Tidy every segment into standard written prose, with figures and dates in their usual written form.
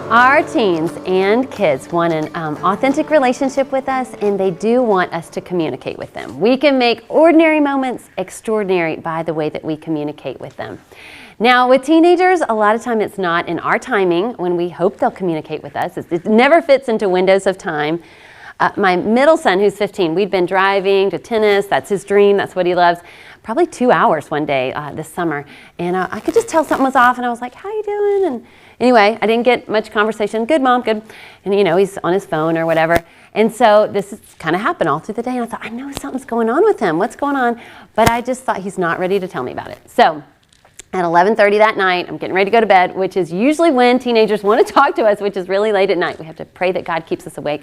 Our teens and kids want an authentic relationship with us, and they do want us to communicate with them. We can make ordinary moments extraordinary by the way that we communicate with them. Now, with teenagers, a lot of time it's not in our timing when we hope they'll communicate with us. It never fits into windows of time. My middle son, who's 15, we'd been driving to tennis. That's his dream. That's what he loves. Probably 2 hours one day this summer. And I could just tell something was off, and I was like, how you doing? And anyway, I didn't get much conversation. Good, Mom, good. And, you know, he's on his phone or whatever. And so this has kind of happened all through the day. And I thought, I know something's going on with him. What's going on? But I just thought he's not ready to tell me about it. So at 11:30 that night, I'm getting ready to go to bed, which is usually when teenagers want to talk to us, which is really late at night. We have to pray that God keeps us awake.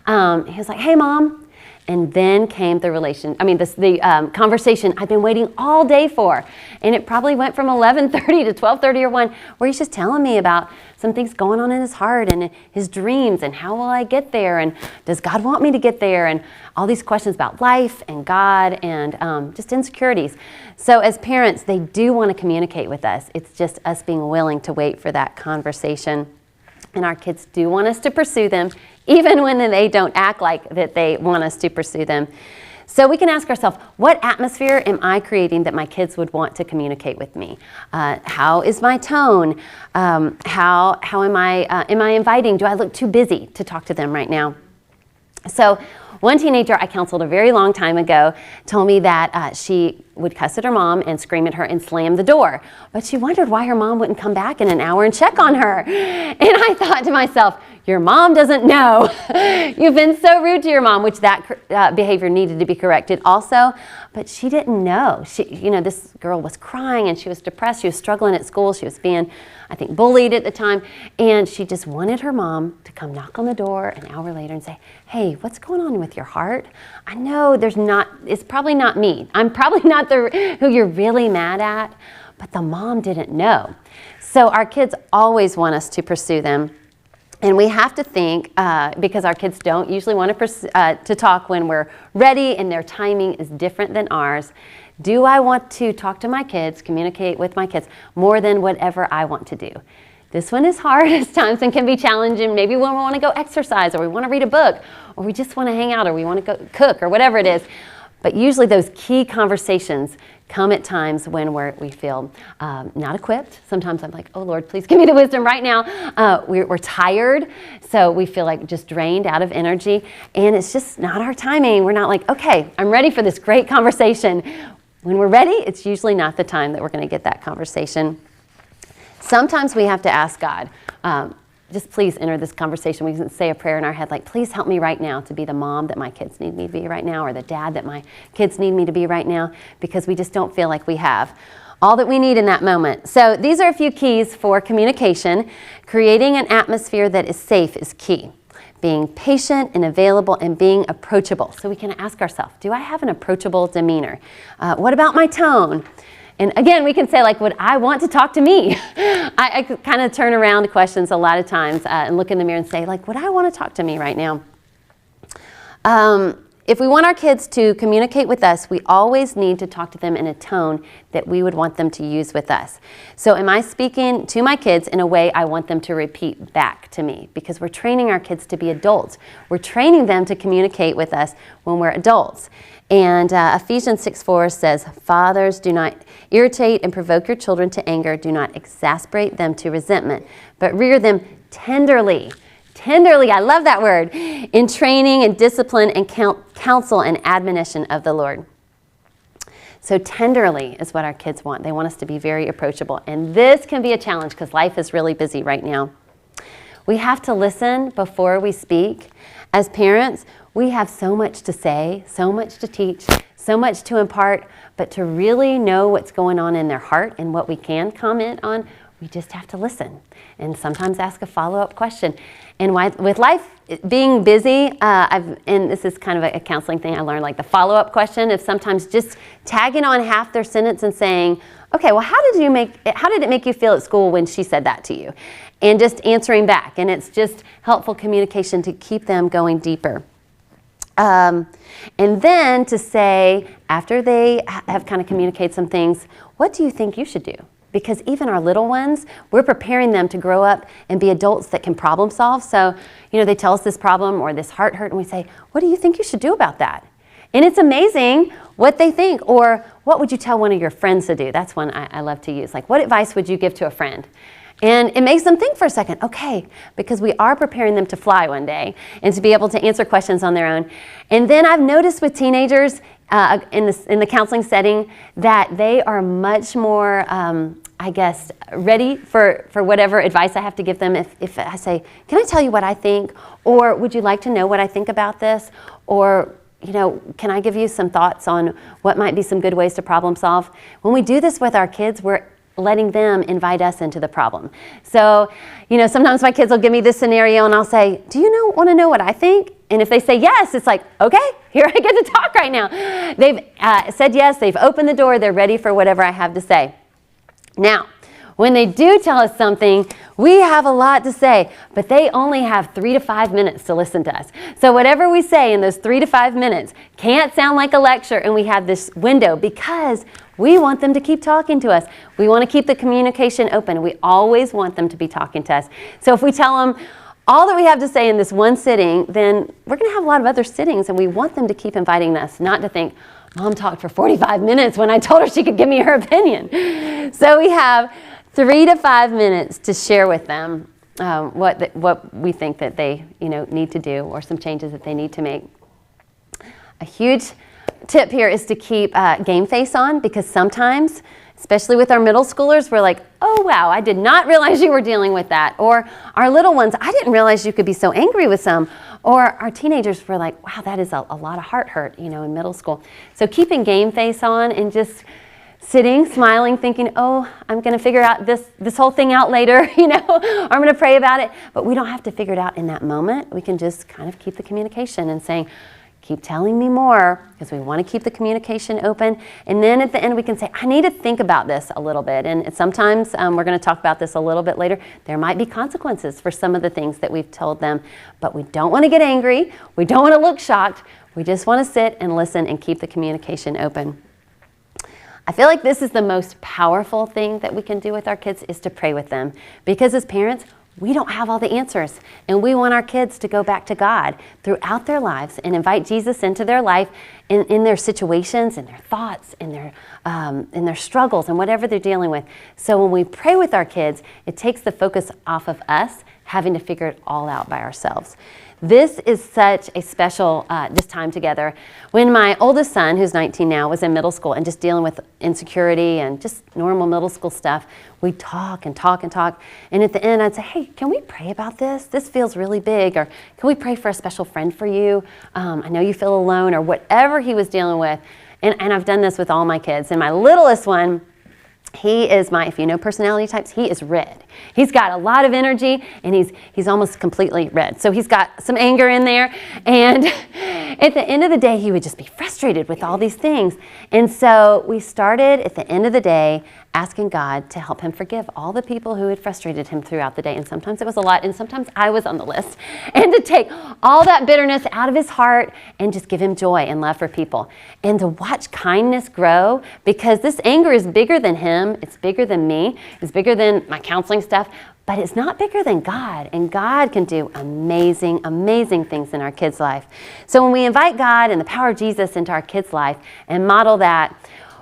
He was like, hey, Mom. And then came the conversation I've been waiting all day for. And it probably went from 11:30 to 12:30 or 1, where he's just telling me about some things going on in his heart and his dreams and how will I get there and does God want me to get there, and all these questions about life and God and just insecurities. So as parents, they do want to communicate with us. It's just us being willing to wait for that conversation. And our kids do want us to pursue them, even when they don't act like that they want us to pursue them. So we can ask ourselves, what atmosphere am I creating that my kids would want to communicate with me? How is my tone? How am I inviting? Do I look too busy to talk to them right now? So one teenager I counseled a very long time ago told me that she would cuss at her mom and scream at her and slam the door. But she wondered why her mom wouldn't come back in an hour and check on her. And I thought to myself, your mom doesn't know. You've been so rude to your mom, which that behavior needed to be corrected also. But she didn't know. This girl was crying and she was depressed. She was struggling at school. She was being, I think, bullied at the time. And she just wanted her mom to come knock on the door an hour later and say, hey, what's going on with your heart? I know it's probably not me. I'm probably not who you're really mad at. But the mom didn't know. So our kids always want us to pursue them. And we have to think, because our kids don't usually want to talk when we're ready and their timing is different than ours. Do I want to talk to my kids, communicate with my kids, more than whatever I want to do? This one is hard at times and can be challenging. Maybe when we want to go exercise, or we want to read a book, or we just want to hang out, or we want to go cook, or whatever it is. But usually those key conversations come at times when we feel not equipped. Sometimes I'm like, oh Lord, please give me the wisdom right now. We're tired, so we feel like just drained out of energy, and it's just not our timing. We're not like, okay, I'm ready for this great conversation. When we're ready, it's usually not the time that we're going to get that conversation. Sometimes we have to ask God, just please enter this conversation. We can say a prayer in our head like, please help me right now to be the mom that my kids need me to be right now, or the dad that my kids need me to be right now, because we just don't feel like we have all that we need in that moment. So these are a few keys for communication. Creating an atmosphere that is safe is key. Being patient and available and being approachable. So we can ask ourselves, do I have an approachable demeanor? What about my tone? And again, we can say, like, would I want to talk to me? I kind of turn around questions a lot of times and look in the mirror and say, like, would I want to talk to me right now? If we want our kids to communicate with us, we always need to talk to them in a tone that we would want them to use with us. So am I speaking to my kids in a way I want them to repeat back to me? Because we're training our kids to be adults. We're training them to communicate with us when we're adults. And Ephesians 6:4 says, fathers, do not irritate and provoke your children to anger. Do not exasperate them to resentment, but rear them tenderly. Tenderly, I love that word, in training and discipline and counsel and admonition of the Lord. So tenderly is what our kids want. They want us to be very approachable. And this can be a challenge because life is really busy right now. We have to listen before we speak. As parents, we have so much to say, so much to teach, so much to impart, but to really know what's going on in their heart and what we can comment on, we just have to listen and sometimes ask a follow-up question. And with life being busy, and this is kind of a counseling thing I learned, like the follow-up question of sometimes just tagging on half their sentence and saying, okay, well, how did it make you feel at school when she said that to you? And just answering back. And it's just helpful communication to keep them going deeper. And then to say, after they have kind of communicated some things, what do you think you should do? because even our little ones, we're preparing them to grow up and be adults that can problem solve. So, they tell us this problem or this heart hurt, and we say, what do you think you should do about that? And it's amazing what they think. Or what would you tell one of your friends to do? That's one I love to use. Like, what advice would you give to a friend? And it makes them think for a second, okay, because we are preparing them to fly one day and to be able to answer questions on their own. And then I've noticed with teenagers in the counseling setting that they are much more, ready for whatever advice I have to give them. If I say, can I tell you what I think? Or would you like to know what I think about this? Or can I give you some thoughts on what might be some good ways to problem solve? When we do this with our kids, we're letting them invite us into the problem. So, sometimes my kids will give me this scenario and I'll say, do you want to know what I think? And if they say yes, it's like, okay, here I get to talk right now. They've said yes, they've opened the door, they're ready for whatever I have to say. Now, when they do tell us something, we have a lot to say, but they only have 3 to 5 minutes to listen to us. So whatever we say in those 3 to 5 minutes can't sound like a lecture, and we have this window because we want them to keep talking to us. We want to keep the communication open. We always want them to be talking to us. So if we tell them all that we have to say in this one sitting, then we're going to have a lot of other sittings, and we want them to keep inviting us, not to think, Mom talked for 45 minutes when I told her she could give me her opinion. So we have 3 to 5 minutes to share with them what we think that they need to do, or some changes that they need to make. A huge tip here is to keep game face on, because sometimes, especially with our middle schoolers, we're like, oh wow, I did not realize you were dealing with that. Or our little ones, I didn't realize you could be so angry with some. Or our teenagers were like, wow, that is a lot of heart hurt, in middle school. So keeping game face on and just sitting, smiling, thinking, oh, I'm going to figure out this whole thing out later, or I'm going to pray about it. But we don't have to figure it out in that moment. We can just kind of keep the communication and saying, keep telling me more, because we want to keep the communication open. And then at the end we can say, I need to think about this a little bit. And sometimes we're going to talk about this a little bit later. There might be consequences for some of the things that we've told them, but we don't want to get angry. We don't want to look shocked. We just want to sit and listen and keep the communication open. I feel like this is the most powerful thing that we can do with our kids, is to pray with them. Because as parents, we don't have all the answers, and we want our kids to go back to God throughout their lives and invite Jesus into their life, in their situations, in their thoughts, in their struggles, and whatever they're dealing with. So when we pray with our kids, it takes the focus off of us having to figure it all out by ourselves. This is such a special this time together. When my oldest son, who's 19 now, was in middle school and just dealing with insecurity and just normal middle school stuff, we talk and talk and talk. And at the end, I'd say, hey, can we pray about this? This feels really big. Or can we pray for a special friend for you? I know you feel alone, or whatever he was dealing with. And I've done this with all my kids. And my littlest one, he is if you know personality types, he is red. He's got a lot of energy, and he's almost completely red. So he's got some anger in there. And at the end of the day, he would just be frustrated with all these things. And so we started at the end of the day asking God to help him forgive all the people who had frustrated him throughout the day. And sometimes it was a lot, and sometimes I was on the list. And to take all that bitterness out of his heart and just give him joy and love for people. And to watch kindness grow, because this anger is bigger than him. It's bigger than me. It's bigger than my counseling stuff. But it's not bigger than God. And God can do amazing, amazing things in our kids' life. So when we invite God and the power of Jesus into our kids' life and model that,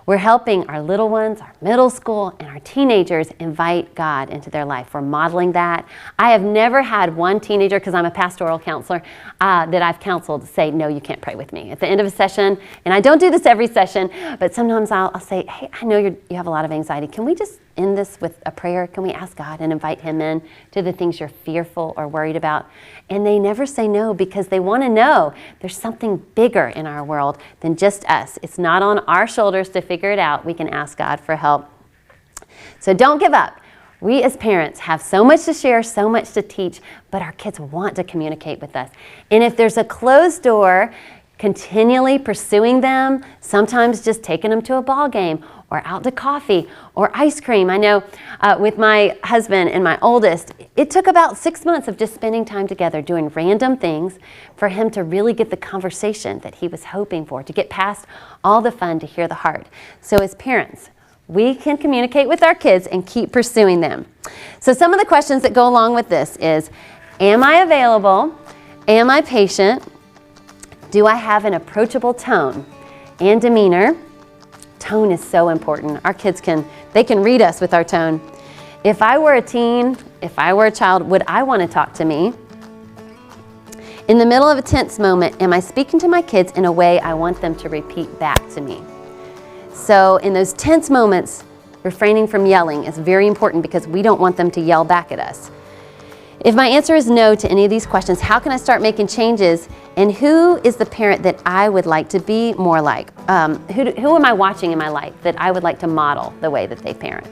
we're helping our little ones, our middle school, and our teenagers invite God into their life. We're modeling that. I have never had one teenager, because I'm a pastoral counselor, that I've counseled say, no, you can't pray with me. At the end of a session, and I don't do this every session, but sometimes I'll say, hey, I know you have a lot of anxiety. Can we just end this with a prayer? Can we ask God and invite him in to the things you're fearful or worried about? And they never say no, because they want to know there's something bigger in our world than just us. It's not on our shoulders to figure it out. We can ask God for help. So don't give up. We as parents have so much to share, so much to teach, but our kids want to communicate with us. And if there's a closed door, continually pursuing them, sometimes just taking them to a ball game or out to coffee or ice cream. I know with my husband and my oldest, it took about 6 months of just spending time together doing random things for him to really get the conversation that he was hoping for, to get past all the fun, to hear the heart. So as parents, we can communicate with our kids and keep pursuing them. So some of the questions that go along with this is, am I available? Am I patient? Do I have an approachable tone and demeanor? Tone is so important. Our kids can read us with our tone. If I were a teen, if I were a child, would I want to talk to me? In the middle of a tense moment, am I speaking to my kids in a way I want them to repeat back to me? So in those tense moments, refraining from yelling is very important because we don't want them to yell back at us. If my answer is no to any of these questions, how can I start making changes? And who is the parent that I would like to be more like? Who am I watching in my life that I would like to model the way that they parent?